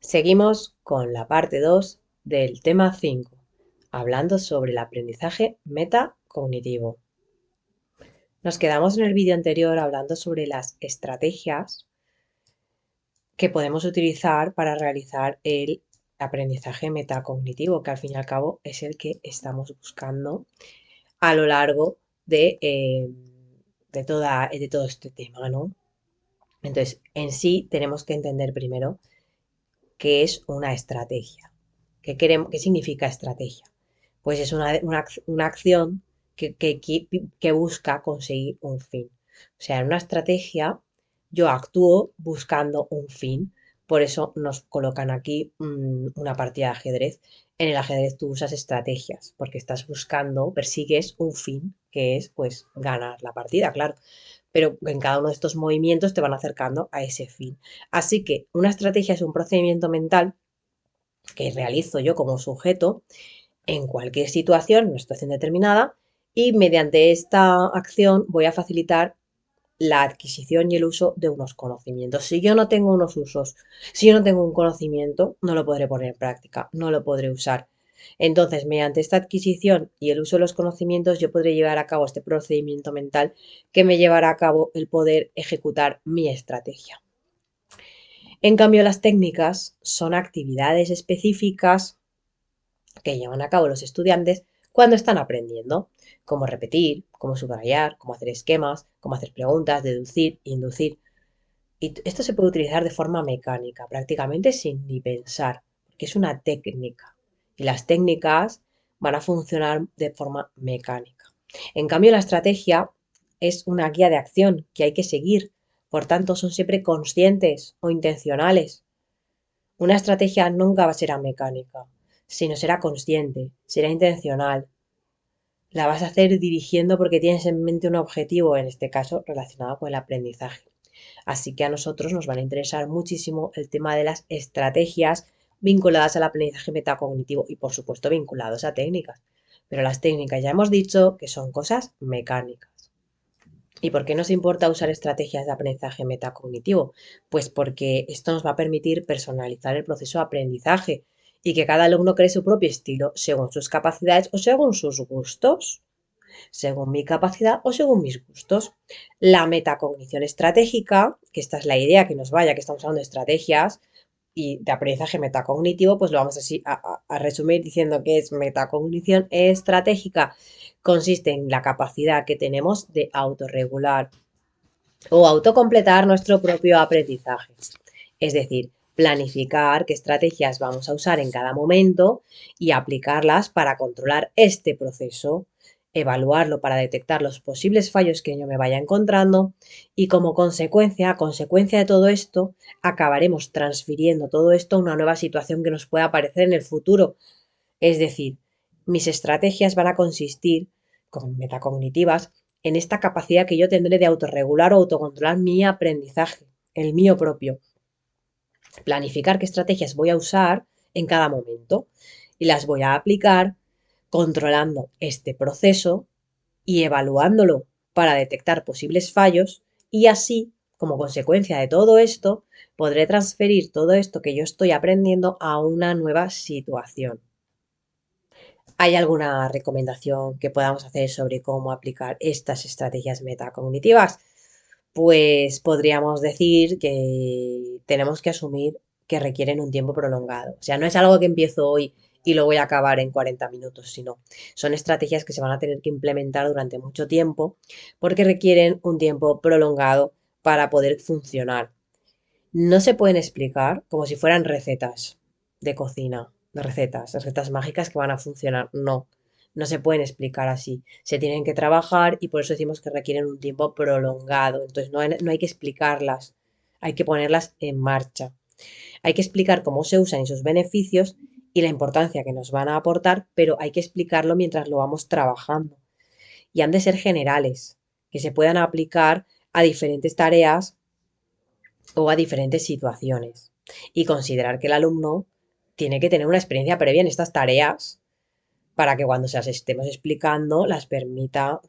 Seguimos con la parte 2 del tema 5, hablando sobre el aprendizaje metacognitivo. Nos quedamos en el vídeo anterior hablando sobre las estrategias que podemos utilizar para realizar el aprendizaje metacognitivo, que al fin y al cabo es el que estamos buscando a lo largo de todo este tema, ¿no? Entonces, en sí tenemos que entender primero qué es una estrategia. ¿Qué significa estrategia? Pues es una acción que busca conseguir un fin. O sea, en una estrategia yo actúo buscando un fin. Por eso nos colocan aquí una partida de ajedrez. En el ajedrez tú usas estrategias porque estás buscando, persigues un fin que es pues ganar la partida, claro. Pero en cada uno de estos movimientos te van acercando a ese fin. Así que una estrategia es un procedimiento mental que realizo yo como sujeto en cualquier situación, una situación determinada, y mediante esta acción voy a facilitar la adquisición y el uso de unos conocimientos. Si yo no tengo unos usos, si yo no tengo un conocimiento, no lo podré poner en práctica, no lo podré usar. Entonces, mediante esta adquisición y el uso de los conocimientos, yo podré llevar a cabo este procedimiento mental que me llevará a cabo el poder ejecutar mi estrategia. En cambio, las técnicas son actividades específicas que llevan a cabo los estudiantes cuando están aprendiendo, cómo repetir, cómo subrayar, cómo hacer esquemas, cómo hacer preguntas, deducir, inducir. Y esto se puede utilizar de forma mecánica, prácticamente sin ni pensar, porque es una técnica. Y las técnicas van a funcionar de forma mecánica. En cambio, la estrategia es una guía de acción que hay que seguir. Por tanto, son siempre conscientes o intencionales. Una estrategia nunca será mecánica, sino será consciente, será intencional. La vas a hacer dirigiendo porque tienes en mente un objetivo, en este caso relacionado con el aprendizaje. Así que a nosotros nos van a interesar muchísimo el tema de las estrategias vinculadas al aprendizaje metacognitivo y por supuesto vinculados a técnicas. Pero las técnicas ya hemos dicho que son cosas mecánicas. ¿Y por qué nos importa usar estrategias de aprendizaje metacognitivo? Pues porque esto nos va a permitir personalizar el proceso de aprendizaje y que cada alumno cree su propio estilo según sus capacidades o según sus gustos, según mi capacidad o según mis gustos. La metacognición estratégica, que esta es la idea que nos vaya, que estamos hablando de estrategias, y de aprendizaje metacognitivo, pues lo vamos así a resumir diciendo que es metacognición estratégica. Consiste en la capacidad que tenemos de autorregular o autocompletar nuestro propio aprendizaje. Es decir, planificar qué estrategias vamos a usar en cada momento y aplicarlas para controlar este proceso, evaluarlo para detectar los posibles fallos que yo me vaya encontrando y como consecuencia, a consecuencia de todo esto, acabaremos transfiriendo todo esto a una nueva situación que nos pueda aparecer en el futuro. Es decir, mis estrategias van a consistir, como metacognitivas, en esta capacidad que yo tendré de autorregular o autocontrolar mi aprendizaje, el mío propio. Planificar qué estrategias voy a usar en cada momento y las voy a aplicar controlando este proceso y evaluándolo para detectar posibles fallos y así, como consecuencia de todo esto, podré transferir todo esto que yo estoy aprendiendo a una nueva situación. ¿Hay alguna recomendación que podamos hacer sobre cómo aplicar estas estrategias metacognitivas? Pues podríamos decir que tenemos que asumir que requieren un tiempo prolongado. O sea, no es algo que empiezo hoy y lo voy a acabar en 40 minutos, sino son estrategias que se van a tener que implementar durante mucho tiempo porque requieren un tiempo prolongado para poder funcionar. No se pueden explicar como si fueran recetas de cocina, de recetas mágicas que van a funcionar. No, no se pueden explicar así. Se tienen que trabajar y por eso decimos que requieren un tiempo prolongado. Entonces no hay que explicarlas, hay que ponerlas en marcha. Hay que explicar cómo se usan y sus beneficios y la importancia que nos van a aportar, pero hay que explicarlo mientras lo vamos trabajando. Y han de ser generales, que se puedan aplicar a diferentes tareas o a diferentes situaciones y considerar que el alumno tiene que tener una experiencia previa en estas tareas para que cuando se las estemos explicando las permita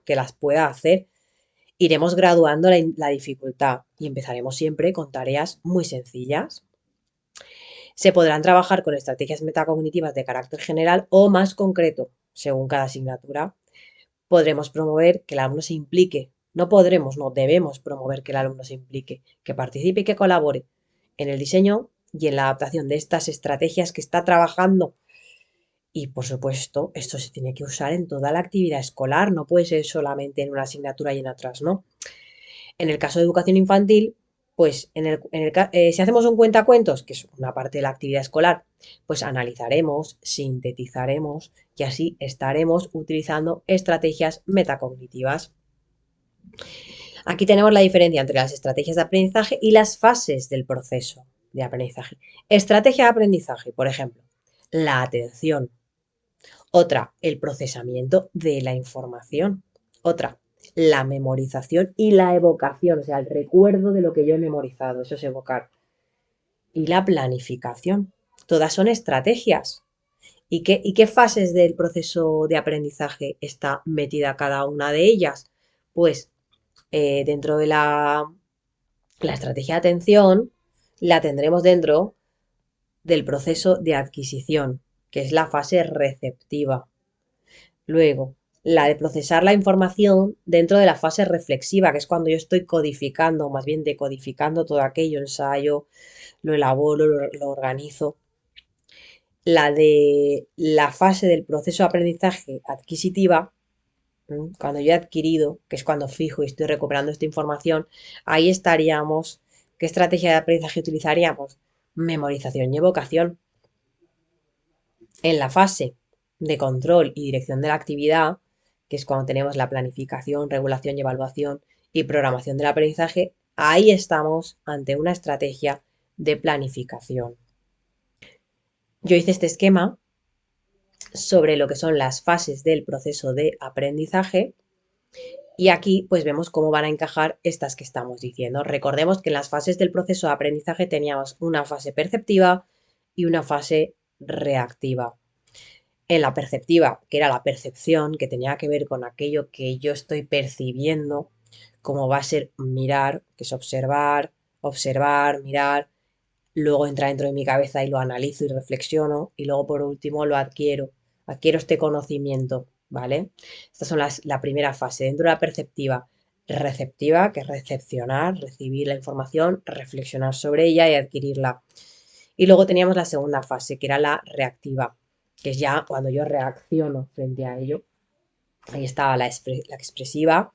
que las pueda hacer. Iremos graduando la dificultad y empezaremos siempre con tareas muy sencillas. Se podrán trabajar con estrategias metacognitivas de carácter general o más concreto, según cada asignatura. Podremos promover que el alumno se implique. No podremos, no, debemos promover que el alumno se implique, que participe y que colabore en el diseño y en la adaptación de estas estrategias que está trabajando. Y por supuesto, esto se tiene que usar en toda la actividad escolar, no puede ser solamente en una asignatura y en otras no. En el caso de educación infantil, pues si hacemos un cuentacuentos, que es una parte de la actividad escolar, pues analizaremos, sintetizaremos y así estaremos utilizando estrategias metacognitivas. Aquí tenemos la diferencia entre las estrategias de aprendizaje y las fases del proceso de aprendizaje. Estrategia de aprendizaje, por ejemplo, la atención. Otra, el procesamiento de la información. Otra, la memorización y la evocación, o sea, el recuerdo de lo que yo he memorizado, eso es evocar. Y la planificación. Todas son estrategias. ¿Y qué fases del proceso de aprendizaje está metida cada una de ellas? Pues dentro de la estrategia de atención, la tendremos dentro del proceso de adquisición, que es la fase receptiva. Luego, la de procesar la información dentro de la fase reflexiva, que es cuando yo estoy codificando, más bien decodificando todo aquello, ensayo, lo elaboro, lo organizo. La de la fase del proceso de aprendizaje adquisitiva, cuando yo he adquirido, que es cuando fijo y estoy recuperando esta información, ahí estaríamos. ¿Qué estrategia de aprendizaje utilizaríamos? Memorización y evocación. En la fase de control y dirección de la actividad, que es cuando tenemos la planificación, regulación y evaluación y programación del aprendizaje, ahí estamos ante una estrategia de planificación. Yo hice este esquema sobre lo que son las fases del proceso de aprendizaje y aquí pues vemos cómo van a encajar estas que estamos diciendo. Recordemos que en las fases del proceso de aprendizaje teníamos una fase perceptiva y una fase reactiva. En la perceptiva, que era la percepción, que tenía que ver con aquello que yo estoy percibiendo, como va a ser mirar, que es observar, observar, mirar, luego entra dentro de mi cabeza y lo analizo y reflexiono, y luego por último lo adquiero este conocimiento, ¿vale? Estas son la primera fase. Dentro de la perceptiva, receptiva, que es recepcionar, recibir la información, reflexionar sobre ella y adquirirla. Y luego teníamos la segunda fase, que era la reactiva, que es ya cuando yo reacciono frente a ello. Ahí estaba la expresiva,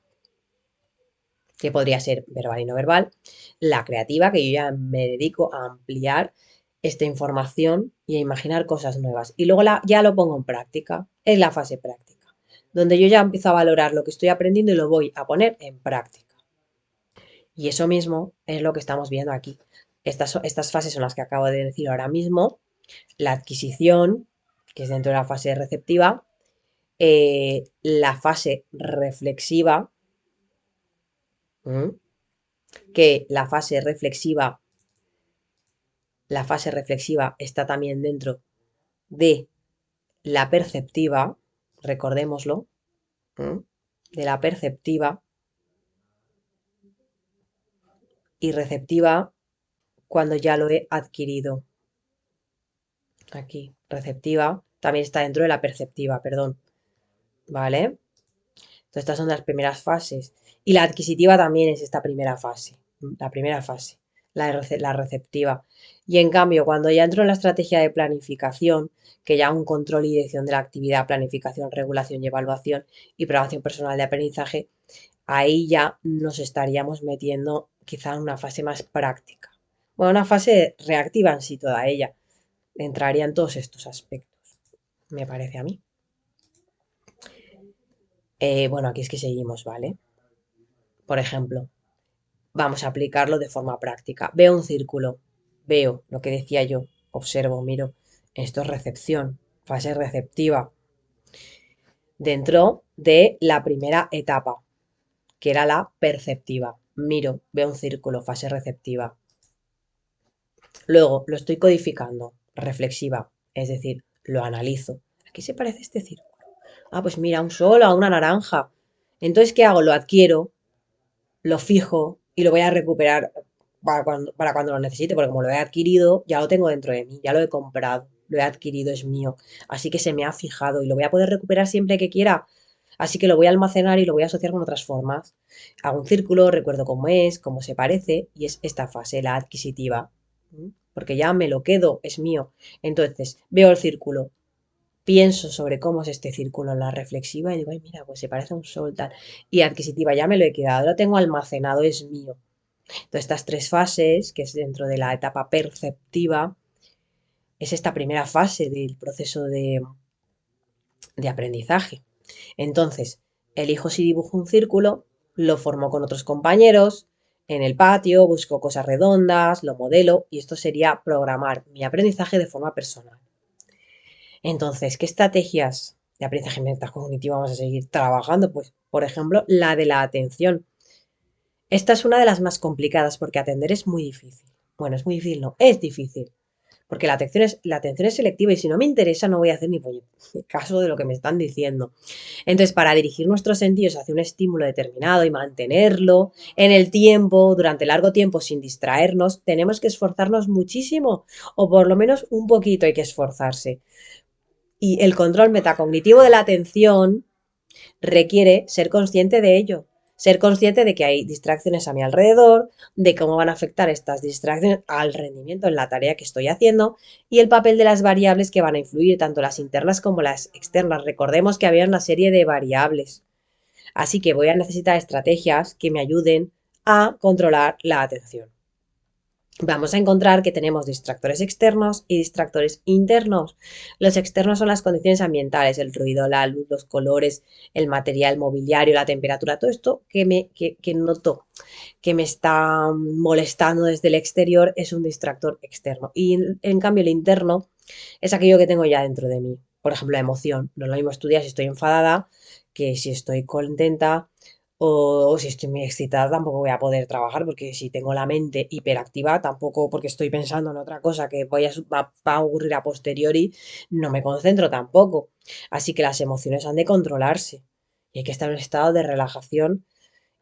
que podría ser verbal y no verbal, la creativa, que yo ya me dedico a ampliar esta información y a imaginar cosas nuevas. Y luego ya lo pongo en práctica, es la fase práctica, donde yo ya empiezo a valorar lo que estoy aprendiendo y lo voy a poner en práctica. Y eso mismo es lo que estamos viendo aquí. Estas fases son las que acabo de decir ahora mismo. La adquisición, que es dentro de la fase receptiva, la fase reflexiva, que la fase reflexiva está también dentro de la perceptiva, recordémoslo, de la perceptiva, y receptiva cuando ya lo he adquirido. Aquí, receptiva, también está dentro de la perceptiva, perdón, ¿vale? Entonces, estas son las primeras fases. Y la adquisitiva también es esta primera fase, la primera fase, la receptiva. Y en cambio, cuando ya entro en la estrategia de planificación, que ya un control y dirección de la actividad, planificación, regulación y evaluación y programación personal de aprendizaje, ahí ya nos estaríamos metiendo quizá en una fase más práctica. Bueno, una fase reactiva en sí toda ella. Entraría en todos estos aspectos, me parece a mí. Bueno, aquí es que seguimos, ¿vale? Por ejemplo, vamos a aplicarlo de forma práctica. Veo un círculo, veo lo que decía yo, observo, miro. Esto es recepción, fase receptiva. Dentro de la primera etapa, que era la perceptiva. Miro, veo un círculo, fase receptiva. Luego lo estoy codificando, reflexiva, es decir, lo analizo. ¿A qué se parece este círculo? Ah, pues mira, un sol a una naranja. Entonces, ¿qué hago? Lo adquiero, lo fijo y lo voy a recuperar para cuando lo necesite, porque como lo he adquirido, ya lo tengo dentro de mí, ya lo he comprado, lo he adquirido, es mío. Así que se me ha fijado y lo voy a poder recuperar siempre que quiera. Así que lo voy a almacenar y lo voy a asociar con otras formas. Hago un círculo, recuerdo cómo es, cómo se parece, y es esta fase, la adquisitiva. Porque ya me lo quedo, es mío. Entonces, veo el círculo, pienso sobre cómo es este círculo en la reflexiva y digo, ay, mira, pues se parece a un sol tal. Y adquisitiva, ya me lo he quedado, lo tengo almacenado, es mío. Entonces, estas tres fases, que es dentro de la etapa perceptiva, es esta primera fase del proceso de aprendizaje. Entonces, elijo si dibujo un círculo, lo formo con otros compañeros, en el patio, busco cosas redondas, lo modelo y esto sería programar mi aprendizaje de forma personal. Entonces, ¿qué estrategias de aprendizaje metacognitivo vamos a seguir trabajando? Pues, por ejemplo, la de la atención. Esta es una de las más complicadas porque atender es muy difícil. Bueno, es muy difícil, no, es difícil. Porque la atención es selectiva y si no me interesa no voy a hacer ni caso de lo que me están diciendo. Entonces, para dirigir nuestros sentidos hacia un estímulo determinado y mantenerlo en el tiempo, durante largo tiempo, sin distraernos, tenemos que esforzarnos muchísimo, o por lo menos un poquito hay que esforzarse. Y el control metacognitivo de la atención requiere ser consciente de ello, ser consciente de que hay distracciones a mi alrededor, de cómo van a afectar estas distracciones al rendimiento en la tarea que estoy haciendo y el papel de las variables que van a influir, tanto las internas como las externas. Recordemos que había una serie de variables, así que voy a necesitar estrategias que me ayuden a controlar la atención. Vamos a encontrar que tenemos distractores externos y distractores internos. Los externos son las condiciones ambientales, el ruido, la luz, los colores, el material mobiliario, la temperatura, todo esto que noto que me está molestando desde el exterior es un distractor externo. Y en cambio el interno es aquello que tengo ya dentro de mí. Por ejemplo, la emoción. No es lo mismo estudiar si estoy enfadada que si estoy contenta o si estoy muy excitada tampoco voy a poder trabajar porque si tengo la mente hiperactiva tampoco porque estoy pensando en otra cosa que va a ocurrir a posteriori no me concentro tampoco. Así que las emociones han de controlarse y hay que estar en un estado de relajación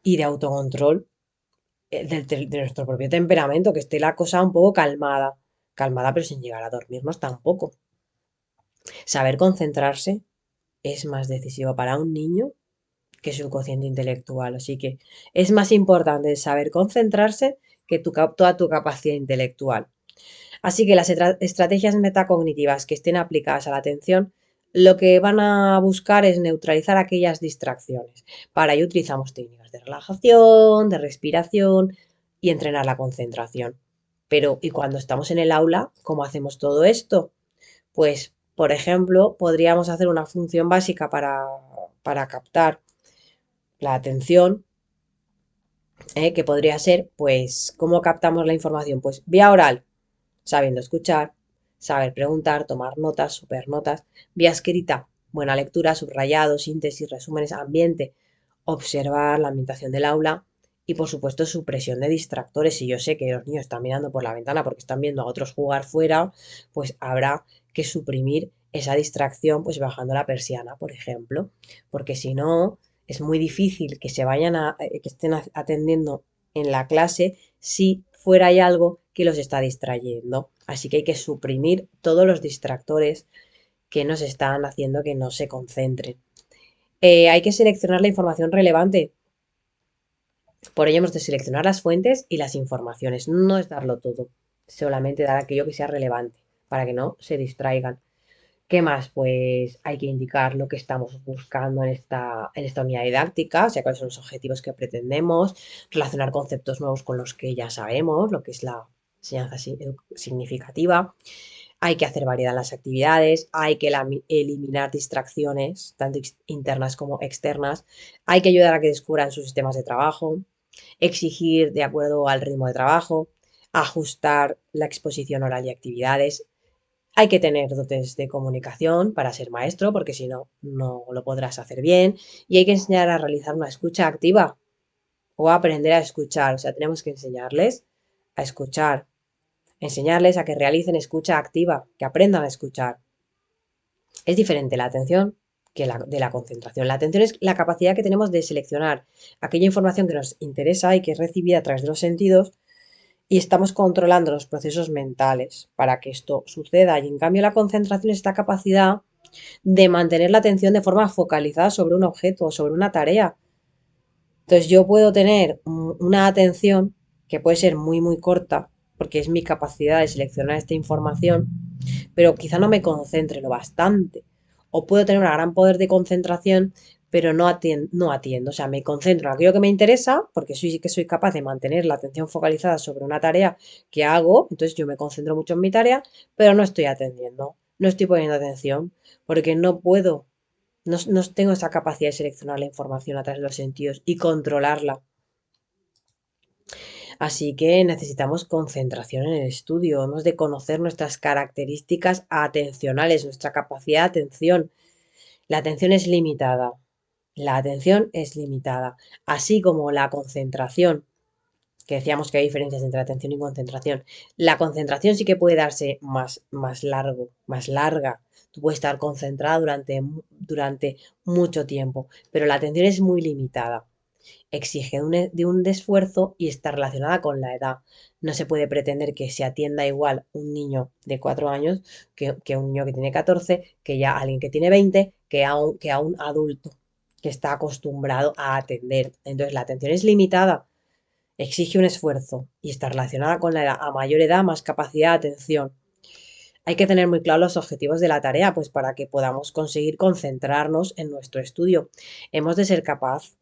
y de autocontrol de nuestro propio temperamento, que esté la cosa un poco calmada, calmada pero sin llegar a dormirnos tampoco. Saber concentrarse es más decisivo para un niño que su cociente intelectual. Así que es más importante saber concentrarse que toda tu capacidad intelectual. Así que las estrategias metacognitivas que estén aplicadas a la atención, lo que van a buscar es neutralizar aquellas distracciones. Para ello utilizamos técnicas de relajación, de respiración y entrenar la concentración. Pero, ¿y cuando estamos en el aula, cómo hacemos todo esto? Pues, por ejemplo, podríamos hacer una función básica para captar la atención, que podría ser, pues, ¿cómo captamos la información? Pues vía oral, sabiendo escuchar, saber preguntar, tomar notas, supernotas, vía escrita, buena lectura, subrayado, síntesis, resúmenes, ambiente, observar la ambientación del aula y, por supuesto, supresión de distractores. Si yo sé que los niños están mirando por la ventana porque están viendo a otros jugar fuera, pues habrá que suprimir esa distracción, pues bajando la persiana, por ejemplo, porque si no, es muy difícil que se vayan que estén atendiendo en la clase si fuera hay algo que los está distrayendo. Así que hay que suprimir todos los distractores que nos están haciendo que no se concentren. Hay que seleccionar la información relevante. Por ello hemos de seleccionar las fuentes y las informaciones. No es darlo todo, solamente dar aquello que sea relevante para que no se distraigan. ¿Qué más? Pues hay que indicar lo que estamos buscando en esta unidad didáctica, o sea, cuáles son los objetivos que pretendemos, relacionar conceptos nuevos con los que ya sabemos, lo que es la enseñanza significativa. Hay que hacer variedad en las actividades, hay que eliminar distracciones, tanto internas como externas, hay que ayudar a que descubran sus sistemas de trabajo, exigir de acuerdo al ritmo de trabajo, ajustar la exposición oral y actividades, hay que tener dotes de comunicación para ser maestro, porque si no, no lo podrás hacer bien. Y hay que enseñar a realizar una escucha activa o a aprender a escuchar. O sea, tenemos que enseñarles a escuchar, enseñarles a que realicen escucha activa, que aprendan a escuchar. Es diferente la atención que de la concentración. La atención es la capacidad que tenemos de seleccionar aquella información que nos interesa y que es recibida a través de los sentidos y estamos controlando los procesos mentales para que esto suceda. Y en cambio la concentración es esta capacidad de mantener la atención de forma focalizada sobre un objeto o sobre una tarea. Entonces yo puedo tener una atención que puede ser muy muy corta porque es mi capacidad de seleccionar esta información, pero quizá no me concentre lo bastante. O puedo tener un gran poder de concentración, pero no atiendo. O sea, me concentro en aquello que me interesa, porque sí que soy capaz de mantener la atención focalizada sobre una tarea que hago, entonces yo me concentro mucho en mi tarea, pero no estoy atendiendo, no estoy poniendo atención, porque no puedo, no tengo esa capacidad de seleccionar la información a través de los sentidos y controlarla. Así que necesitamos concentración en el estudio, hemos de conocer nuestras características atencionales, nuestra capacidad de atención. La atención es limitada, la atención es limitada, así como la concentración, que decíamos que hay diferencias entre atención y concentración. La concentración sí que puede darse más largo, más larga. Tú puedes estar concentrada durante mucho tiempo, pero la atención es muy limitada, exige de un esfuerzo y está relacionada con la edad. No se puede pretender que se atienda igual un niño de 4 años que un niño que tiene 14, que ya alguien que tiene 20, que a un adulto que está acostumbrado a atender. Entonces la atención es limitada, exige un esfuerzo y está relacionada con la edad. A mayor edad, más capacidad de atención. Hay que tener muy claros los objetivos de la tarea, pues para que podamos conseguir concentrarnos en nuestro estudio. Hemos de ser capaz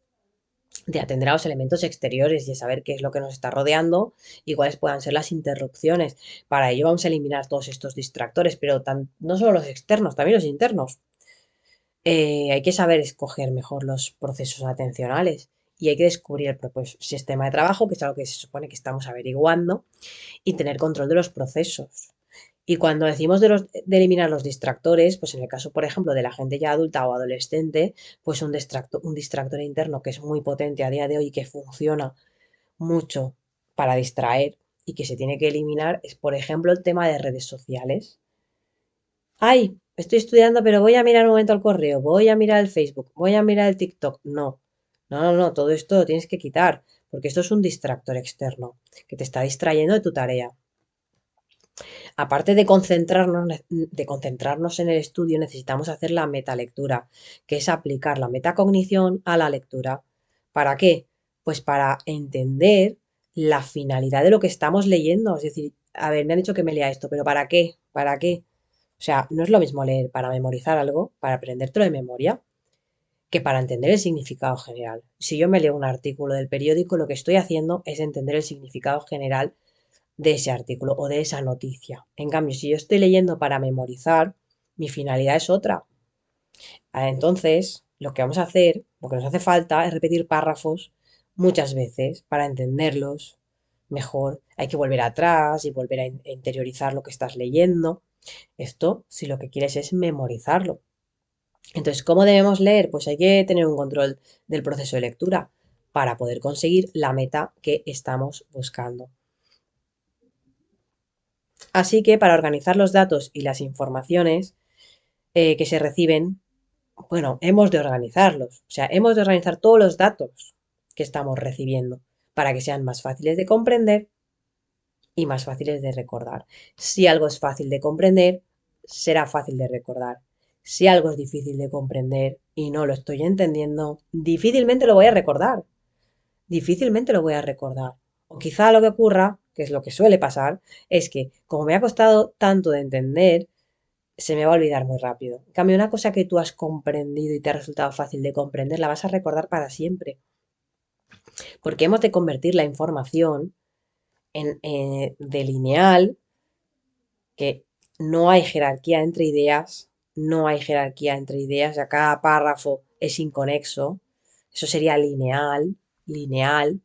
de atender a los elementos exteriores y de saber qué es lo que nos está rodeando y cuáles puedan ser las interrupciones. Para ello vamos a eliminar todos estos distractores, pero no solo los externos, también los internos. Hay que saber escoger mejor los procesos atencionales y hay que descubrir el propio sistema de trabajo, que es algo que se supone que estamos averiguando, y tener control de los procesos. Y cuando decimos de eliminar los distractores, pues en el caso, por ejemplo, de la gente ya adulta o adolescente, pues un distractor interno que es muy potente a día de hoy y que funciona mucho para distraer y que se tiene que eliminar es, por ejemplo, el tema de redes sociales. Ay, estoy estudiando, pero voy a mirar un momento el correo, voy a mirar el Facebook, voy a mirar el TikTok. No, no, todo esto lo tienes que quitar, porque esto es un distractor externo que te está distrayendo de tu tarea. Aparte de concentrarnos en el estudio, necesitamos hacer la metalectura, que es aplicar la metacognición a la lectura. ¿Para qué? Pues para entender la finalidad de lo que estamos leyendo. Es decir, a ver, me han dicho que me lea esto, pero ¿para qué? ¿Para qué? O sea, no es lo mismo leer para memorizar algo, para aprendértelo de memoria, que para entender el significado general. Si yo me leo un artículo del periódico, lo que estoy haciendo es entender el significado general de ese artículo o de esa noticia. En cambio, si yo estoy leyendo para memorizar, mi finalidad es otra. Entonces, lo que vamos a hacer, lo que nos hace falta es repetir párrafos muchas veces para entenderlos mejor. Hay que volver atrás y volver a interiorizar lo que estás leyendo. Esto, si lo que quieres es memorizarlo. Entonces, ¿cómo debemos leer? Pues hay que tener un control del proceso de lectura para poder conseguir la meta que estamos buscando. Así que para organizar los datos y las informaciones que se reciben, bueno, hemos de organizarlos. O sea, hemos de organizar todos los datos que estamos recibiendo para que sean más fáciles de comprender y más fáciles de recordar. Si algo es fácil de comprender, será fácil de recordar. Si algo es difícil de comprender y no lo estoy entendiendo, difícilmente lo voy a recordar. Difícilmente lo voy a recordar. O quizá lo que ocurra, que es lo que suele pasar, es que como me ha costado tanto de entender, se me va a olvidar muy rápido. En cambio, una cosa que tú has comprendido y te ha resultado fácil de comprender, la vas a recordar para siempre. Porque hemos de convertir la información de lineal, que no hay jerarquía entre ideas, no hay jerarquía entre ideas, ya cada párrafo es inconexo. Eso sería lineal, lineal,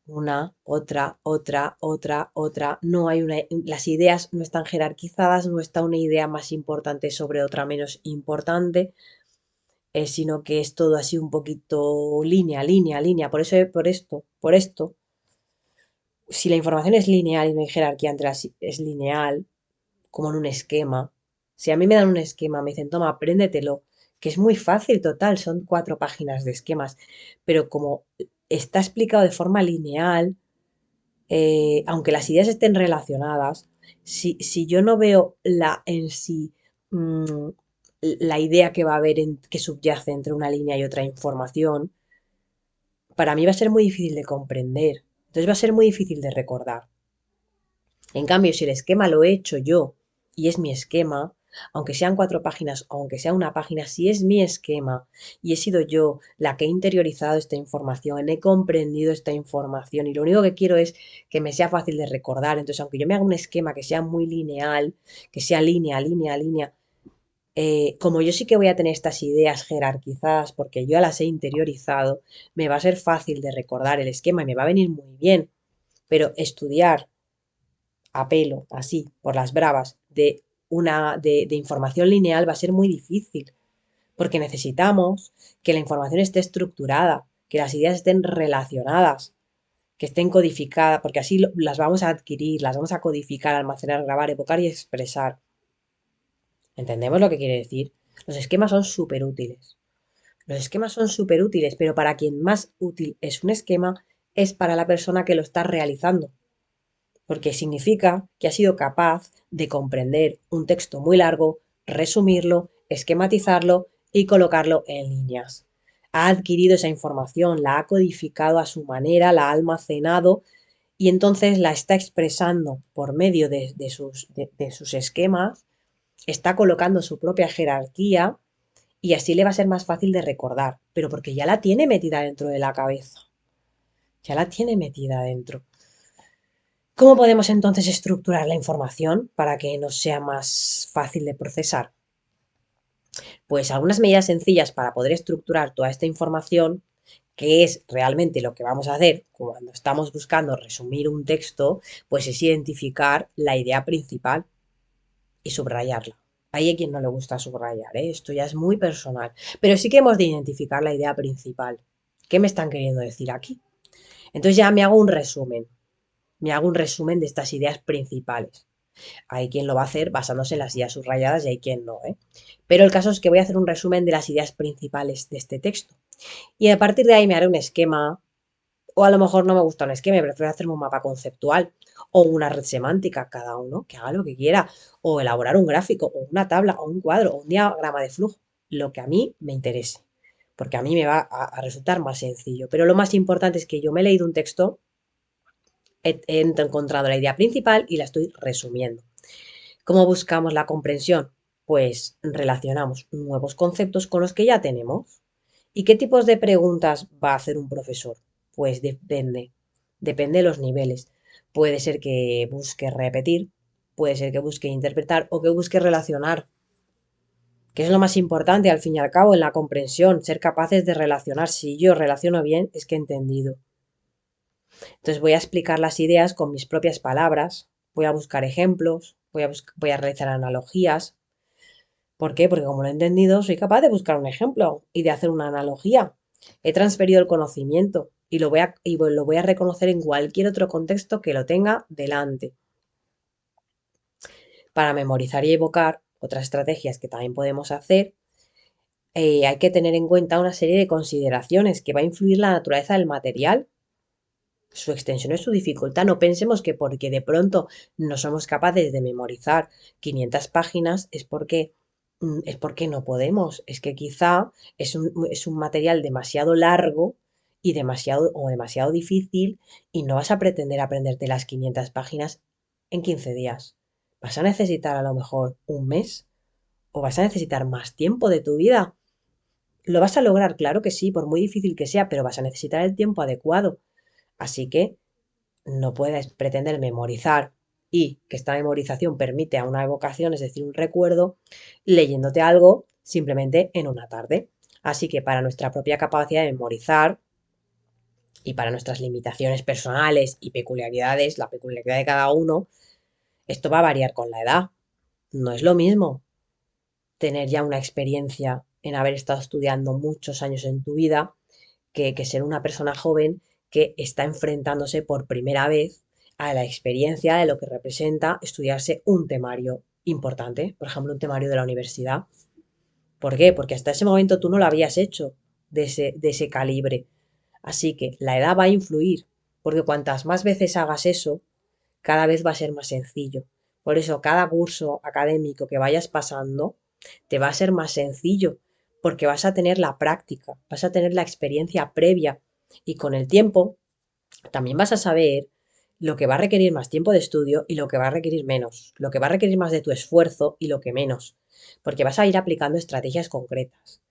una, otra. No hay las ideas no están jerarquizadas, no está una idea más importante sobre otra menos importante, sino que es todo así un poquito línea. Por esto, si la información es lineal y no hay jerarquía entre las, es lineal, como en un esquema. Si a mí me dan un esquema, me dicen, toma, apréndetelo, que es muy fácil, total, son 4 páginas de esquemas, pero como está explicado de forma lineal, aunque las ideas estén relacionadas, si yo no veo en sí mm, la idea que va a haber que subyace entre una línea y otra información, para mí va a ser muy difícil de comprender. Entonces va a ser muy difícil de recordar. En cambio, si el esquema lo he hecho yo y es mi esquema, aunque sean 4 páginas, aunque sea una página, si es mi esquema y he sido yo la que he interiorizado esta información, he comprendido esta información y lo único que quiero es que me sea fácil de recordar. Entonces, aunque yo me haga un esquema que sea muy lineal, que sea línea, línea, línea, como yo sí que voy a tener estas ideas jerarquizadas porque yo las he interiorizado, me va a ser fácil de recordar el esquema y me va a venir muy bien. Pero estudiar a pelo, así, por las bravas, de información lineal va a ser muy difícil, porque necesitamos que la información esté estructurada, que las ideas estén relacionadas, que estén codificadas, porque así las vamos a adquirir, las vamos a codificar, almacenar, grabar, evocar y expresar. ¿Entendemos lo que quiere decir? Los esquemas son súper útiles. Los esquemas son súper útiles, pero para quien más útil es un esquema es para la persona que lo está realizando, porque significa que ha sido capaz de comprender un texto muy largo, resumirlo, esquematizarlo y colocarlo en líneas. Ha adquirido esa información, la ha codificado a su manera, la ha almacenado y entonces la está expresando por medio de sus esquemas, está colocando su propia jerarquía y así le va a ser más fácil de recordar, pero porque ya la tiene metida dentro de la cabeza, ya la tiene metida dentro. ¿Cómo podemos entonces estructurar la información para que nos sea más fácil de procesar? Pues algunas medidas sencillas para poder estructurar toda esta información, que es realmente lo que vamos a hacer cuando estamos buscando resumir un texto, pues es identificar la idea principal y subrayarla. Hay a quien no le gusta subrayar, ¿eh? Esto ya es muy personal, pero sí que hemos de identificar la idea principal. ¿Qué me están queriendo decir aquí? Entonces ya me hago un resumen de estas ideas principales. Hay quien lo va a hacer basándose en las ideas subrayadas y hay quien no, ¿eh? Pero el caso es que voy a hacer un resumen de las ideas principales de este texto. Y a partir de ahí me haré un esquema, o a lo mejor no me gusta un esquema, prefiero hacerme un mapa conceptual o una red semántica, cada uno que haga lo que quiera, o elaborar un gráfico, o una tabla, o un cuadro, o un diagrama de flujo, lo que a mí me interese, porque a mí me va a resultar más sencillo. Pero lo más importante es que yo me he leído un texto, he encontrado la idea principal y la estoy resumiendo. ¿Cómo buscamos la comprensión? Pues relacionamos nuevos conceptos con los que ya tenemos. ¿Y qué tipos de preguntas va a hacer un profesor? Pues depende de los niveles. Puede ser que busque repetir, puede ser que busque interpretar o que busque relacionar, que es lo más importante al fin y al cabo en la comprensión, ser capaces de relacionar. Si yo relaciono bien, es que he entendido. Entonces voy a explicar las ideas con mis propias palabras, voy a buscar ejemplos, voy a realizar analogías. ¿Por qué? Porque como lo he entendido, soy capaz de buscar un ejemplo y de hacer una analogía. He transferido el conocimiento y lo voy a reconocer en cualquier otro contexto que lo tenga delante. Para memorizar y evocar, otras estrategias que también podemos hacer, hay que tener en cuenta una serie de consideraciones que va a influir la naturaleza del material, su extensión y su dificultad. No pensemos que porque de pronto no somos capaces de memorizar 500 páginas es porque no podemos. Es que quizá es un material demasiado largo y demasiado difícil y no vas a pretender aprenderte las 500 páginas en 15 días. Vas a necesitar a lo mejor un mes o vas a necesitar más tiempo de tu vida. Lo vas a lograr, claro que sí, por muy difícil que sea, pero vas a necesitar el tiempo adecuado. Así que no puedes pretender memorizar y que esta memorización permite a una evocación, es decir, un recuerdo, leyéndote algo simplemente en una tarde. Así que para nuestra propia capacidad de memorizar y para nuestras limitaciones personales y peculiaridades, la peculiaridad de cada uno, esto va a variar con la edad. No es lo mismo tener ya una experiencia en haber estado estudiando muchos años en tu vida que ser una persona joven que está enfrentándose por primera vez a la experiencia de lo que representa estudiarse un temario importante, por ejemplo, un temario de la universidad. ¿Por qué? Porque hasta ese momento tú no lo habías hecho de ese calibre. Así que la edad va a influir. porque cuantas más veces hagas eso, cada vez va a ser más sencillo. Por eso, cada curso académico que vayas pasando, te va a ser más sencillo, porque vas a tener la práctica, vas a tener la experiencia previa y con el tiempo también vas a saber lo que va a requerir más tiempo de estudio y lo que va a requerir menos, lo que va a requerir más de tu esfuerzo y lo que menos, porque vas a ir aplicando estrategias concretas.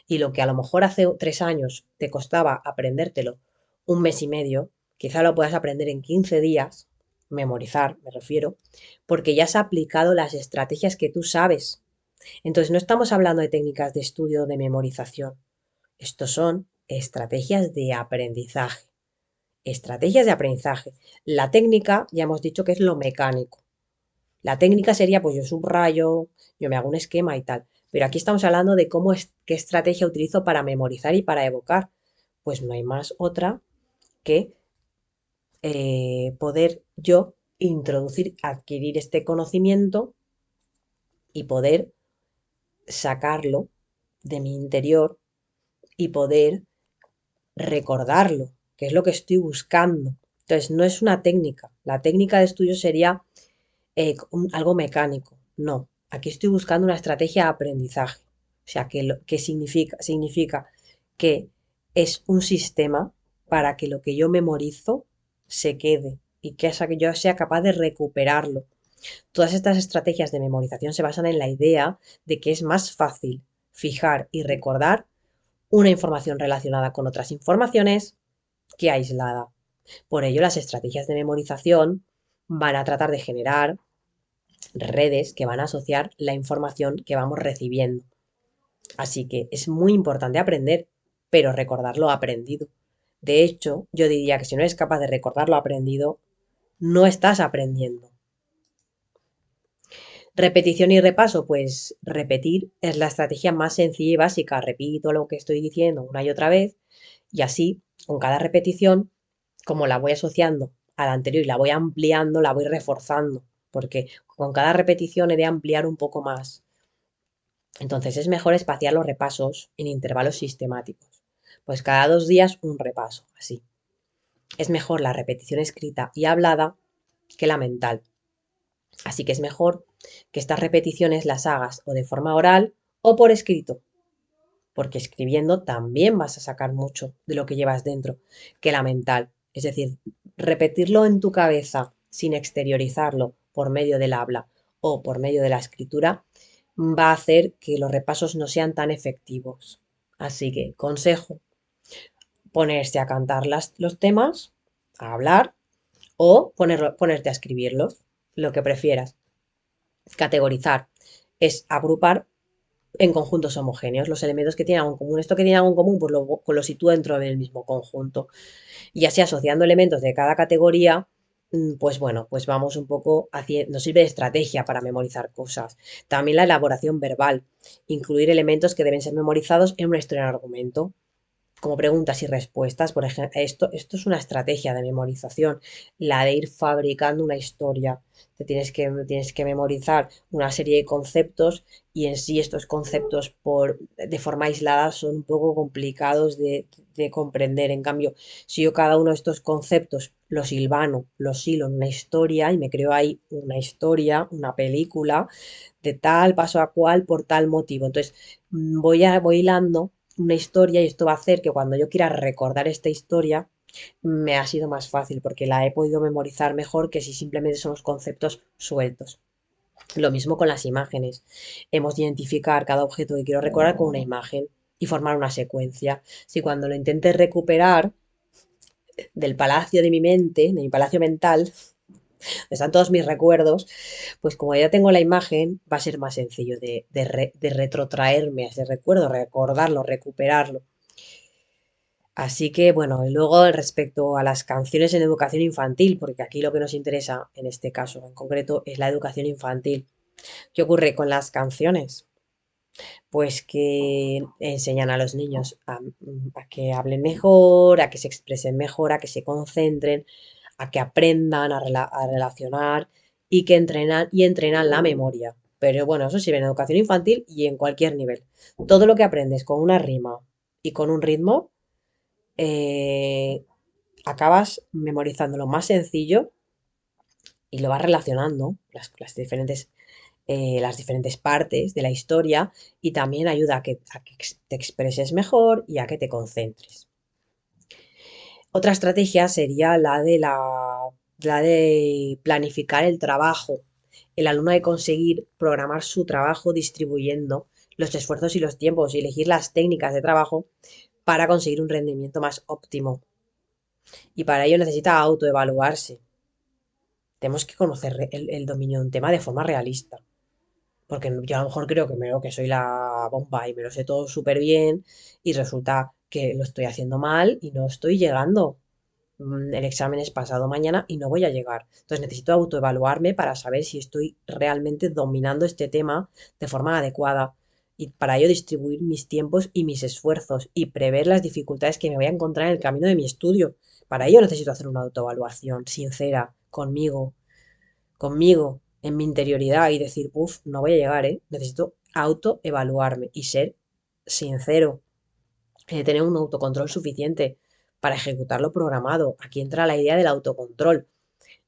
Y lo que a lo mejor hace 3 años te costaba aprendértelo un mes y medio, quizá lo puedas aprender en 15 días, memorizar, me refiero, porque ya has aplicado las estrategias que tú sabes. Entonces, no estamos hablando de técnicas de estudio o de memorización. Estos son estrategias de aprendizaje. Estrategias de aprendizaje. La técnica, ya hemos dicho que es lo mecánico. La técnica sería, pues yo subrayo, yo me hago un esquema y tal. Pero aquí estamos hablando de qué estrategia utilizo para memorizar y para evocar. Pues no hay más otra que poder yo introducir, adquirir este conocimiento y poder sacarlo de mi interior y poder recordarlo, que es lo que estoy buscando. Entonces, no es una técnica. La técnica de estudio sería algo mecánico. No, aquí estoy buscando una estrategia de aprendizaje. O sea, que significa que es un sistema para que lo que yo memorizo se quede y que yo sea capaz de recuperarlo. Todas estas estrategias de memorización se basan en la idea de que es más fácil fijar y recordar una información relacionada con otras informaciones que aislada. Por ello, las estrategias de memorización van a tratar de generar redes que van a asociar la información que vamos recibiendo. Así que es muy importante aprender, pero recordar lo aprendido. De hecho, yo diría que si no eres capaz de recordar lo aprendido, no estás aprendiendo. Repetición y repaso, pues repetir es la estrategia más sencilla y básica. Repito lo que estoy diciendo una y otra vez y así, con cada repetición, como la voy asociando a la anterior y la voy ampliando, la voy reforzando, porque con cada repetición he de ampliar un poco más. Entonces es mejor espaciar los repasos en intervalos sistemáticos. Pues cada 2 días un repaso, así. Es mejor la repetición escrita y hablada que la mental. Así que es mejor que estas repeticiones las hagas o de forma oral o por escrito, porque escribiendo también vas a sacar mucho de lo que llevas dentro que la mental. Es decir, repetirlo en tu cabeza sin exteriorizarlo por medio del habla o por medio de la escritura va a hacer que los repasos no sean tan efectivos. Así que, consejo, ponerse a cantar los temas, a hablar o ponerte a escribirlos, lo que prefieras. Categorizar es agrupar en conjuntos homogéneos los elementos que tienen algo en común. Esto que tiene algo en común, pues lo sitúo dentro del mismo conjunto. Y así asociando elementos de cada categoría, pues bueno, pues vamos un poco haciendo, nos sirve de estrategia para memorizar cosas. También la elaboración verbal, incluir elementos que deben ser memorizados en una historia en argumento como preguntas y respuestas, por ejemplo, esto es una estrategia de memorización, la de ir fabricando una historia. Tienes que memorizar una serie de conceptos y en sí estos conceptos de forma aislada son un poco complicados de comprender. En cambio, si yo cada uno de estos conceptos los hilvano, los hilo en una historia y me creo ahí una historia, una película, de tal paso a cual por tal motivo. Entonces, voy hilando una historia y esto va a hacer que cuando yo quiera recordar esta historia me ha sido más fácil porque la he podido memorizar mejor que si simplemente son los conceptos sueltos. Lo mismo con las imágenes. Hemos de identificar cada objeto que quiero recordar con una imagen y formar una secuencia. Si cuando lo intente recuperar del palacio de mi mente, de mi palacio mental, están todos mis recuerdos, pues como ya tengo la imagen, va a ser más sencillo de retrotraerme a ese recuerdo, recordarlo, recuperarlo. Así que, bueno, y luego respecto a las canciones en educación infantil, porque aquí lo que nos interesa en este caso en concreto es la educación infantil. ¿Qué ocurre con las canciones? Pues que enseñan a los niños a que hablen mejor, a que se expresen mejor, a que se concentren, a que aprendan a relacionar y que entrenan la memoria. Pero bueno, eso sirve en educación infantil y en cualquier nivel. Todo lo que aprendes con una rima y con un ritmo, eh, acabas memorizando lo más sencillo y lo vas relacionando, las diferentes partes de la historia y también ayuda a que te expreses mejor y a que te concentres. Otra estrategia sería la de planificar el trabajo. El alumno ha de conseguir programar su trabajo distribuyendo los esfuerzos y los tiempos y elegir las técnicas de trabajo para conseguir un rendimiento más óptimo. Y para ello necesita autoevaluarse. Tenemos que conocer el dominio de un tema de forma realista. Porque yo a lo mejor creo que soy la bomba y me lo sé todo súper bien y resulta que lo estoy haciendo mal y no estoy llegando. El examen es pasado mañana y no voy a llegar. Entonces necesito autoevaluarme para saber si estoy realmente dominando este tema de forma adecuada y para ello distribuir mis tiempos y mis esfuerzos y prever las dificultades que me voy a encontrar en el camino de mi estudio. Para ello necesito hacer una autoevaluación sincera conmigo, en mi interioridad y decir, uff, no voy a llegar, ¿eh? Necesito autoevaluarme y ser sincero, tener un autocontrol suficiente para ejecutar lo programado. Aquí entra la idea del autocontrol.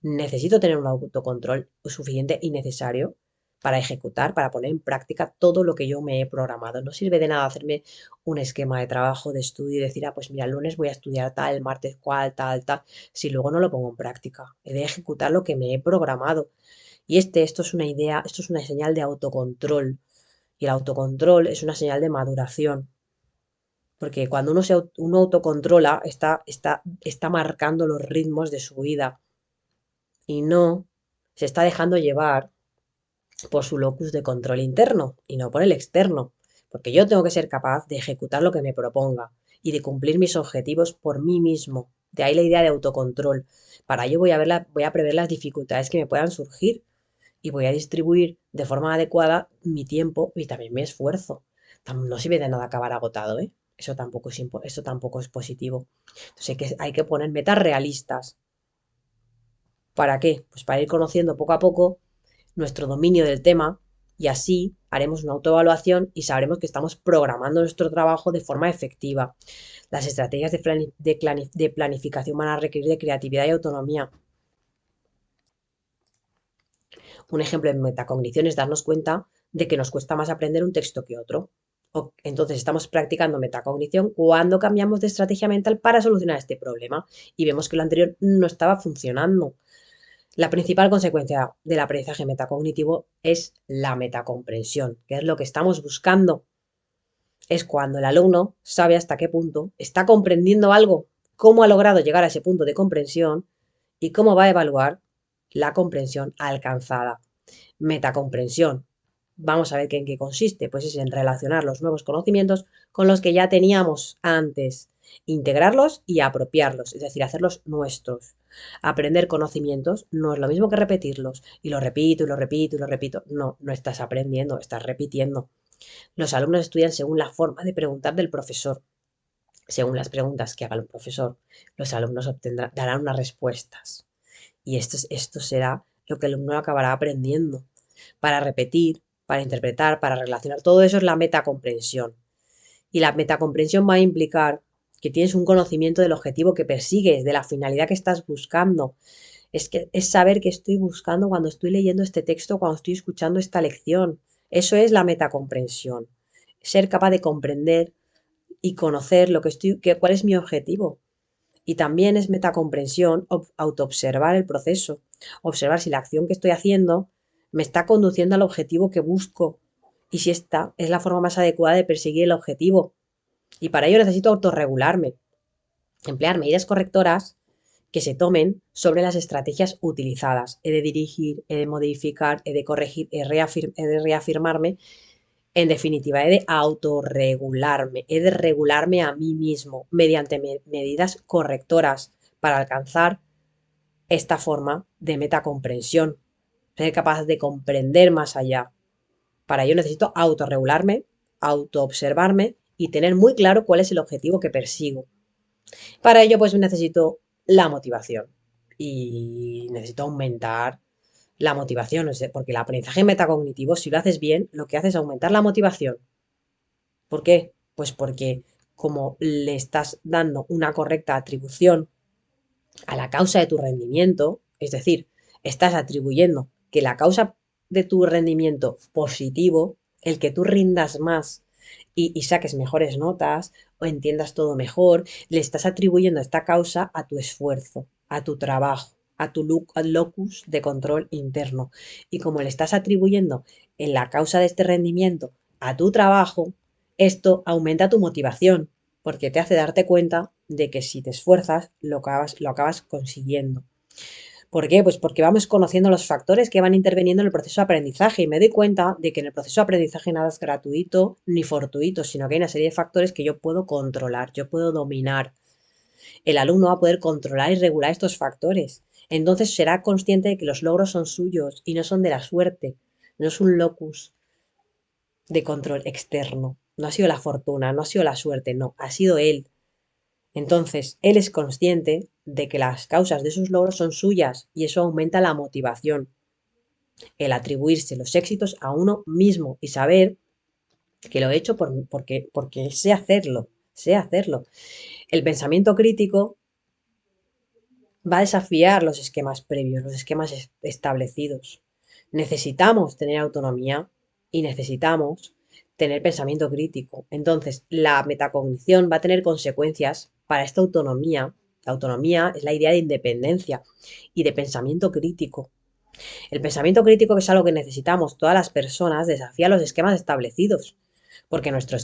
Necesito tener un autocontrol suficiente y necesario para ejecutar, para poner en práctica todo lo que yo me he programado. No sirve de nada hacerme un esquema de trabajo, de estudio y decir, pues mira, el lunes voy a estudiar tal, el martes cual, tal, tal, si luego no lo pongo en práctica. He de ejecutar lo que me he programado. Y esto es una idea, esto es una señal de autocontrol. Y el autocontrol es una señal de maduración. Porque cuando uno autocontrola, está marcando los ritmos de su vida y no se está dejando llevar por su locus de control interno y no por el externo. Porque yo tengo que ser capaz de ejecutar lo que me proponga y de cumplir mis objetivos por mí mismo. De ahí la idea de autocontrol. Para ello voy a prever las dificultades que me puedan surgir y voy a distribuir de forma adecuada mi tiempo y también mi esfuerzo. No sirve de nada acabar agotado, ¿eh? Eso tampoco es positivo. Entonces hay que poner metas realistas. ¿Para qué? Pues para ir conociendo poco a poco nuestro dominio del tema y así haremos una autoevaluación y sabremos que estamos programando nuestro trabajo de forma efectiva. Las estrategias de planificación van a requerir de creatividad y autonomía. Un ejemplo en metacognición es darnos cuenta de que nos cuesta más aprender un texto que otro. Entonces estamos practicando metacognición cuando cambiamos de estrategia mental para solucionar este problema y vemos que lo anterior no estaba funcionando. La principal consecuencia del aprendizaje metacognitivo es la metacomprensión, que es lo que estamos buscando. Es cuando el alumno sabe hasta qué punto está comprendiendo algo, cómo ha logrado llegar a ese punto de comprensión y cómo va a evaluar la comprensión alcanzada. Metacomprensión. Vamos a ver en qué consiste. Pues es en relacionar los nuevos conocimientos con los que ya teníamos antes, integrarlos y apropiarlos, es decir, hacerlos nuestros. Aprender conocimientos no es lo mismo que repetirlos. Y lo repito y lo repito y lo repito. No, no estás aprendiendo, estás repitiendo. Los alumnos estudian según la forma de preguntar del profesor. Según las preguntas que haga el profesor, los alumnos darán unas respuestas. Y esto será lo que el alumno acabará aprendiendo. Para repetir, para interpretar, para relacionar, todo eso es la metacomprensión. Y la metacomprensión va a implicar que tienes un conocimiento del objetivo que persigues, de la finalidad que estás buscando. Es saber qué estoy buscando cuando estoy leyendo este texto, cuando estoy escuchando esta lección. Eso es la metacomprensión. Ser capaz de comprender y conocer cuál es mi objetivo. Y también es metacomprensión autoobservar el proceso, observar si la acción que estoy haciendo me está conduciendo al objetivo que busco y si esta es la forma más adecuada de perseguir el objetivo. Y para ello necesito autorregularme, emplear medidas correctoras que se tomen sobre las estrategias utilizadas. He de dirigir, he de modificar, he de corregir, he de reafirmarme. En definitiva, he de autorregularme, he de regularme a mí mismo mediante medidas correctoras para alcanzar esta forma de metacomprensión, ser capaz de comprender más allá. Para ello necesito autorregularme, autoobservarme y tener muy claro cuál es el objetivo que persigo. Para ello, pues necesito la motivación y necesito aumentar la motivación, porque el aprendizaje metacognitivo, si lo haces bien, lo que hace es aumentar la motivación. ¿Por qué? Pues porque como le estás dando una correcta atribución a la causa de tu rendimiento, es decir, estás atribuyendo que la causa de tu rendimiento positivo, el que tú rindas más y saques mejores notas o entiendas todo mejor, le estás atribuyendo esta causa a tu esfuerzo, a tu trabajo, a tu locus de control interno. Y como le estás atribuyendo en la causa de este rendimiento a tu trabajo, esto aumenta tu motivación, porque te hace darte cuenta de que si te esfuerzas, lo acabas consiguiendo. ¿Por qué? Pues porque vamos conociendo los factores que van interviniendo en el proceso de aprendizaje y me doy cuenta de que en el proceso de aprendizaje nada es gratuito ni fortuito, sino que hay una serie de factores que yo puedo controlar, yo puedo dominar. El alumno va a poder controlar y regular estos factores. Entonces será consciente de que los logros son suyos y no son de la suerte, no es un locus de control externo. No ha sido la fortuna, no ha sido la suerte, no, ha sido él. Entonces, él es consciente de que las causas de sus logros son suyas y eso aumenta la motivación, el atribuirse los éxitos a uno mismo y saber que lo he hecho porque sé hacerlo, sé hacerlo. El pensamiento crítico va a desafiar los esquemas previos, los esquemas establecidos. Necesitamos tener autonomía y necesitamos tener pensamiento crítico. Entonces, la metacognición va a tener consecuencias para esta autonomía. La autonomía es la idea de independencia y de pensamiento crítico. El pensamiento crítico, que es algo que necesitamos todas las personas, desafía los esquemas establecidos, porque nuestro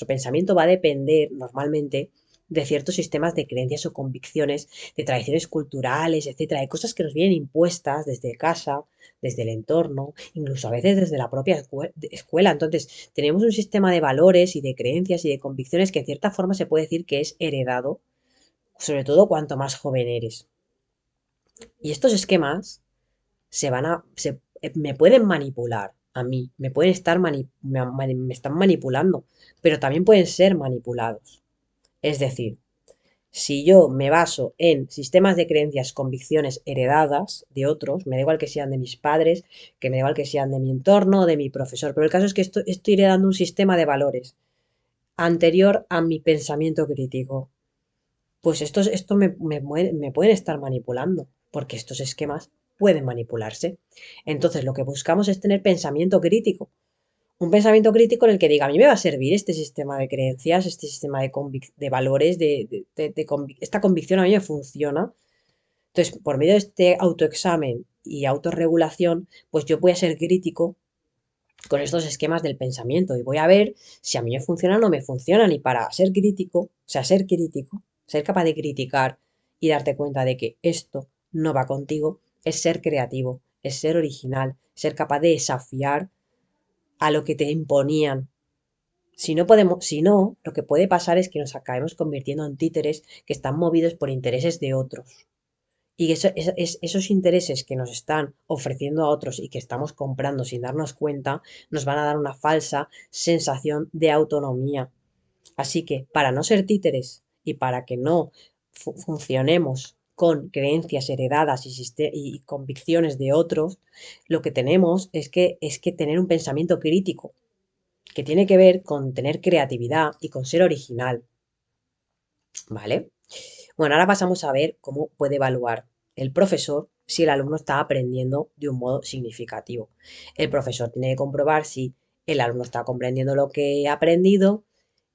pensamiento va a depender normalmente de ciertos sistemas de creencias o convicciones, de tradiciones culturales, etcétera, de cosas que nos vienen impuestas desde casa, desde el entorno, incluso a veces desde la propia escuela. Entonces, tenemos un sistema de valores y de creencias y de convicciones que en cierta forma se puede decir que es heredado, sobre todo cuanto más joven eres. Y estos esquemas me pueden manipular a mí, me pueden estar me están manipulando, pero también pueden ser manipulados. Es decir, si yo me baso en sistemas de creencias, convicciones heredadas de otros, me da igual que sean de mis padres, que me da igual que sean de mi entorno, de mi profesor, pero el caso es que estoy heredando un sistema de valores anterior a mi pensamiento crítico. Pues me pueden estar manipulando, porque estos esquemas pueden manipularse. Entonces, lo que buscamos es tener pensamiento crítico. Un pensamiento crítico en el que diga, a mí me va a servir este sistema de creencias, este sistema de valores, esta convicción a mí me funciona. Entonces, por medio de este autoexamen y autorregulación, pues yo voy a ser crítico con estos esquemas del pensamiento y voy a ver si a mí me funcionan o no me funcionan. Y para ser crítico, o sea, ser crítico, ser capaz de criticar y darte cuenta de que esto no va contigo, es ser creativo, es ser original, ser capaz de desafiar a lo que te imponían. Si no, lo que puede pasar es que nos acabemos convirtiendo en títeres que están movidos por intereses de otros. Y esos intereses que nos están ofreciendo a otros y que estamos comprando sin darnos cuenta, nos van a dar una falsa sensación de autonomía. Así que para no ser títeres y para que no funcionemos con creencias heredadas y convicciones de otros, lo que tenemos es que tener un pensamiento crítico, que tiene que ver con tener creatividad y con ser original. ¿Vale? Bueno, ahora pasamos a ver cómo puede evaluar el profesor si el alumno está aprendiendo de un modo significativo. El profesor tiene que comprobar si el alumno está comprendiendo lo que ha aprendido,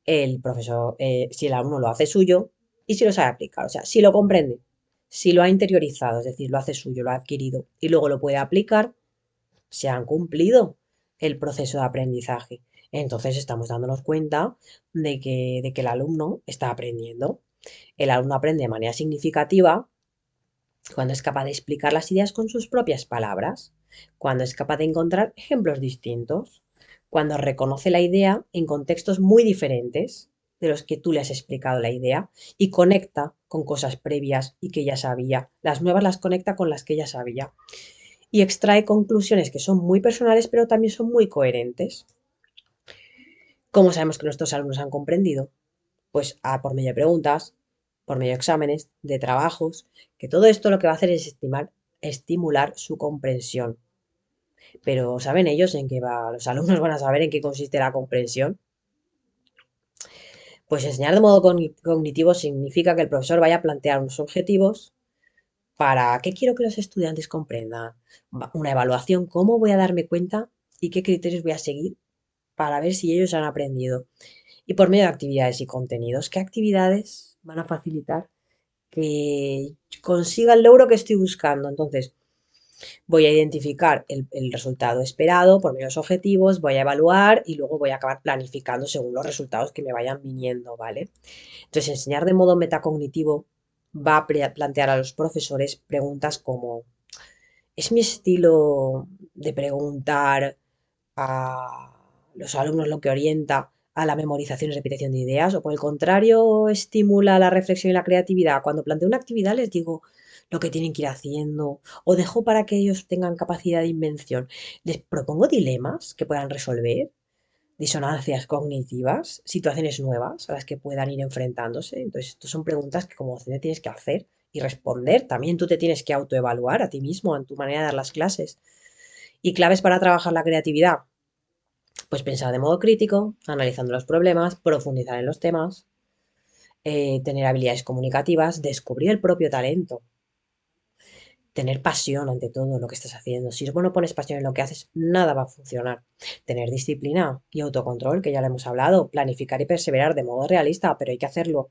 el profesor, si el alumno lo hace suyo y si lo sabe aplicar. O sea, si lo comprende, si lo ha interiorizado, es decir, lo hace suyo, lo ha adquirido y luego lo puede aplicar, se han cumplido el proceso de aprendizaje. Entonces estamos dándonos cuenta de que el alumno está aprendiendo. El alumno aprende de manera significativa cuando es capaz de explicar las ideas con sus propias palabras, cuando es capaz de encontrar ejemplos distintos, cuando reconoce la idea en contextos muy diferentes de los que tú le has explicado la idea y conecta con cosas previas y que ya sabía. Las nuevas las conecta con las que ya sabía y extrae conclusiones que son muy personales pero también son muy coherentes. ¿Cómo sabemos que nuestros alumnos han comprendido? Pues por medio de preguntas, por medio de exámenes, de trabajos, que todo esto lo que va a hacer es estimular su comprensión. Pero ¿saben ellos en qué va? ¿Los alumnos van a saber en qué consiste la comprensión? Pues enseñar de modo cognitivo significa que el profesor vaya a plantear unos objetivos para qué quiero que los estudiantes comprendan. Una evaluación, cómo voy a darme cuenta y qué criterios voy a seguir para ver si ellos han aprendido. Y por medio de actividades y contenidos, ¿qué actividades van a facilitar que consiga el logro que estoy buscando? Entonces, voy a identificar el resultado esperado por medio de los objetivos, voy a evaluar y luego voy a acabar planificando según los resultados que me vayan viniendo, ¿vale? Entonces, enseñar de modo metacognitivo va a plantear a los profesores preguntas como, ¿es mi estilo de preguntar a los alumnos lo que orienta a la memorización y repetición de ideas? ¿O por el contrario estimula la reflexión y la creatividad? Cuando planteo una actividad les digo lo que tienen que ir haciendo o dejo para que ellos tengan capacidad de invención. Les propongo dilemas que puedan resolver, disonancias cognitivas, situaciones nuevas a las que puedan ir enfrentándose. Entonces, estas son preguntas que como docente tienes que hacer y responder. También tú te tienes que autoevaluar a ti mismo en tu manera de dar las clases. Y claves para trabajar la creatividad. Pues pensar de modo crítico, analizando los problemas, profundizar en los temas, tener habilidades comunicativas, descubrir el propio talento, tener pasión ante todo lo que estás haciendo. Si no pones pasión en lo que haces, nada va a funcionar. Tener disciplina y autocontrol, que ya lo hemos hablado, planificar y perseverar de modo realista, pero hay que hacerlo.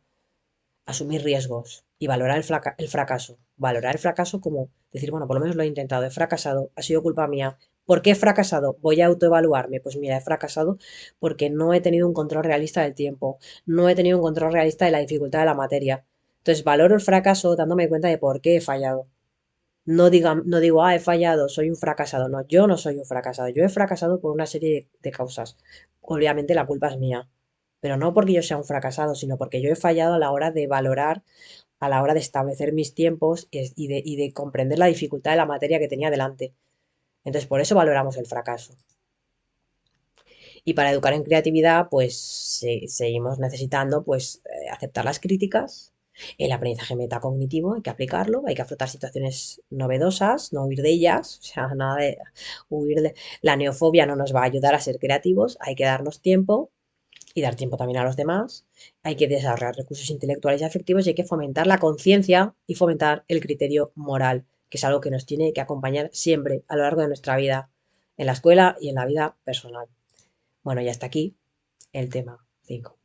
Asumir riesgos y valorar el fracaso. Valorar el fracaso como decir, bueno, por lo menos lo he intentado, he fracasado, ha sido culpa mía. ¿Por qué he fracasado? Voy a autoevaluarme. Pues mira, he fracasado porque no he tenido un control realista del tiempo, no he tenido un control realista de la dificultad de la materia. Entonces valoro el fracaso dándome cuenta de por qué he fallado. No digo, he fallado, soy un fracasado. No, yo no soy un fracasado. Yo he fracasado por una serie de causas. Obviamente la culpa es mía, pero no porque yo sea un fracasado, sino porque yo he fallado a la hora de valorar, a la hora de establecer mis tiempos y de comprender la dificultad de la materia que tenía delante. Entonces, por eso valoramos el fracaso. Y para educar en creatividad, pues seguimos necesitando pues, aceptar las críticas. El aprendizaje metacognitivo hay que aplicarlo, hay que afrontar situaciones novedosas, no huir de ellas, o sea, nada de huir de... La neofobia no nos va a ayudar a ser creativos, hay que darnos tiempo y dar tiempo también a los demás. Hay que desarrollar recursos intelectuales y afectivos y hay que fomentar la conciencia y fomentar el criterio moral, que es algo que nos tiene que acompañar siempre a lo largo de nuestra vida, en la escuela y en la vida personal. Bueno, y hasta aquí el tema 5.